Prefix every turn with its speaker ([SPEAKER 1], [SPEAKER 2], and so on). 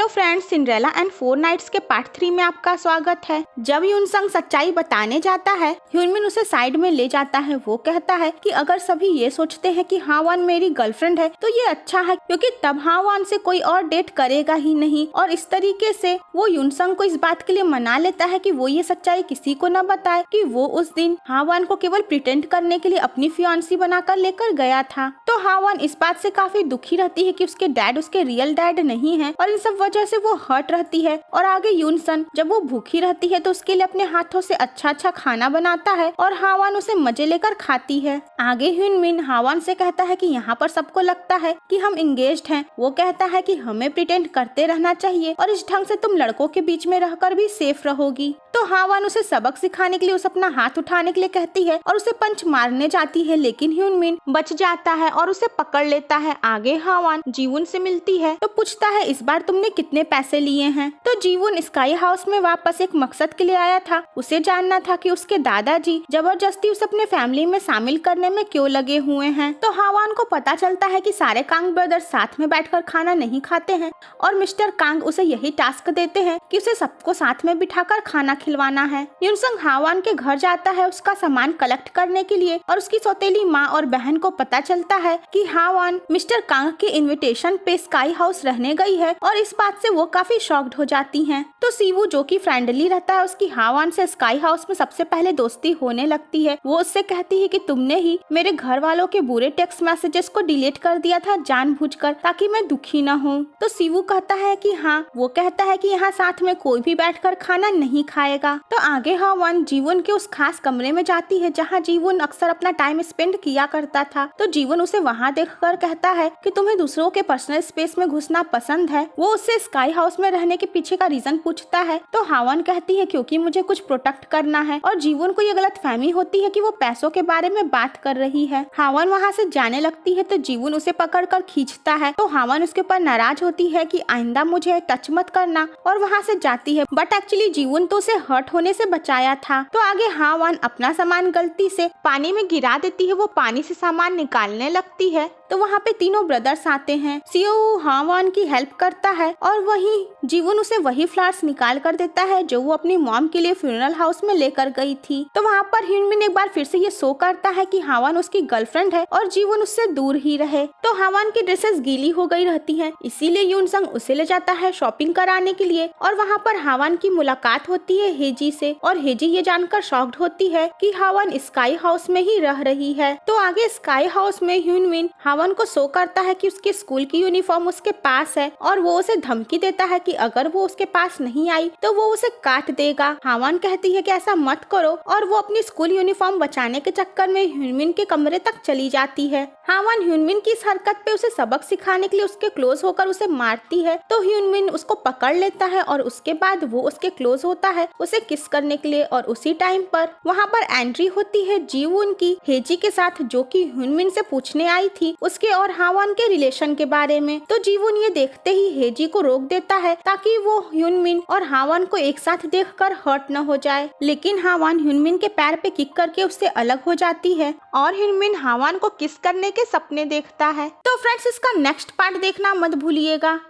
[SPEAKER 1] Hello friends, Cinderella and four knights के part 3 में आपका स्वागत है। जब यूनसंग सच्चाई बताने जाता है, ह्यूनमिन उसे साइड में ले जाता है। वो कहता है कि अगर सभी ये सोचते हैं कि हावान मेरी गर्लफ्रेंड है तो ये अच्छा है, क्योंकि तब हावान से कोई और डेट करेगा ही नहीं। और इस तरीके से वो यूनसंग को इस बात के लिए मना लेता है कि वो ये सच्चाई किसी को न बताए कि वो उस दिन हावान को केवल प्रिटेंड करने के लिए अपनी फियांसी बनाकर लेकर गया था। तो हावान इस बात से काफी दुखी रहती है कि उसके डैड उसके रियल डैड नहीं है और इन सब वजह से वो हर्ट रहती है। और आगे यूनसन जब वो भूखी रहती है तो उसके लिए अपने हाथों से अच्छा खाना बनाता है और हावान उसे मजे लेकर खाती है। आगे ह्यूनमिन हावान से कहता है कि यहाँ पर सबको लगता है कि हम इंगेज्ड हैं। वो कहता है कि हमें प्रिटेंड करते रहना चाहिए और इस ढंग से तुम लड़कों के बीच में रहकर भी सेफ रहोगी। तो हावान उसे सबक सिखाने के लिए उसे अपना हाथ उठाने के लिए कहती है और उसे पंच मारने जाती है, लेकिन ह्यूनमिन बच जाता है और उसे पकड़ लेता है। आगे हावान जीवन से मिलती है तो पूछता है इस बार तुमने कितने पैसे लिए हैं। तो जीवन स्काई हाउस में वापस एक मकसद के लिए आया था। उसे जानना था कि उसके दादाजी जबरदस्ती उसे अपने फैमिली में शामिल करने में क्यों लगे हुए हैं। तो हावान को पता चलता है कि सारे कांग ब्रदर्स साथ में बैठकर खाना नहीं खाते हैं और मिस्टर कांग उसे यही टास्क देते हैं कि उसे सबको साथ में बिठाकर खाना खिलवाना है। यूनसंग हावान के घर जाता है उसका सामान कलेक्ट करने के लिए और उसकी सौतेली माँ और बहन को पता चलता है कि हावान मिस्टर कांग के इनविटेशन पे स्काई हाउस रहने गई है और इस बात से वो काफी शॉक्ड हो जाती हैं। तो सीवू जो कि फ्रेंडली रहता है उसकी हावान से स्काई हाउस में सबसे पहले दोस्ती होने लगती है। वो उससे कहती है कि तुमने ही मेरे घर वालों के बुरे टेक्स्ट मैसेजेस को डिलीट कर दिया था जानबूझकर ताकि मैं दुखी न हूँ। तो सीवू कहता है कि हाँ। वो कहता है कि यहाँ साथ में कोई भी बैठकर खाना नहीं खाएगा। तो आगे हावान जीवन के उस खास कमरे में जाती है जहाँ जीवन अक्सर अपना टाइम स्पेंड किया करता था। तो जीवन उसे वहाँ देखकर कहता है कि तुम्हें दूसरों के पर्सनल स्पेस में घुसना पसंद है। वो उससे स्काई हाउस में रहने के पीछे का रीजन पूछता है तो हावान कहती है क्योंकि मुझे कुछ प्रोटेक्ट करना है और जीवन को ये गलतफहमी होती है कि वो पैसों के बारे में बात कर रही है। हावान वहाँ से जाने लगती है तो जीवन उसे पकड़कर खींचता है। तो हावान उसके ऊपर नाराज होती है कि आइंदा मुझे टच मत करना और वहाँ से जाती है, बट एक्चुअली जीवन तो उसे हर्ट होने से बचाया था। तो आगे हावान अपना सामान गलती से पानी में गिरा देती है। वो पानी से सामान निकालने लगती है तो वहाँ पे तीनों ब्रदर्स आते हैं। सीओ हावान की हेल्प करता है और वही जीवन उसे वही फ्लावर्स निकाल कर देता है जो वो अपनी मॉम के लिए फ्यूनरल हाउस में लेकर गई थी। तो वहाँ पर ह्यूनमिन एक बार फिर से ये शो करता है कि हावान उसकी गर्लफ्रेंड है और जीवन उससे दूर ही रहे। तो हावान की ड्रेसेस गीली हो गई रहती हैं, इसीलिए यूनसंग उसे ले जाता है शॉपिंग कराने के लिए और वहाँ पर हावान की मुलाकात होती है हेजी से और हेजी ये जानकर शॉक्ड होती है कि हावान स्काई हाउस में ही रह रही है। तो आगे स्काई हाउस में ह्यूनमिन हावान को शो करता है कि उसके स्कूल की यूनिफॉर्म उसके पास है और वो उसे धमकी देता है कि अगर वो उसके पास नहीं आई तो वो उसे काट देगा। हावान कहती है कि ऐसा मत करो और वो अपनी स्कूल यूनिफॉर्म बचाने के चक्कर में ह्यूनमिन के कमरे तक चली जाती है। हावान ह्यूनमिन की इस हरकत पे उसे सबक सिखाने के लिए उसके क्लोज होकर उसे मारती है। तो ह्यूनमिन उसको पकड़ लेता है और उसके बाद वो उसके क्लोज होता है उसे किस करने के लिए और उसी टाइम पर वहाँ पर एंट्री होती है जीवून की हेजी के साथ, जो कि ह्यूनमिन से पूछने आई थी उसके और हावान के रिलेशन के बारे में। तो जीवून ये देखते ही हेजी को रोक देता है ताकि वो ह्यूनमिन और हावान को एक साथ देखकर हर्ट न हो जाए, लेकिन हावान ह्यूनमिन के पैर पे किक करके उससे अलग हो जाती है और ह्यूनमिन हावान को किस करने के सपने देखता है। तो फ्रेंड्स, इसका नेक्स्ट पार्ट देखना मत भूलिएगा।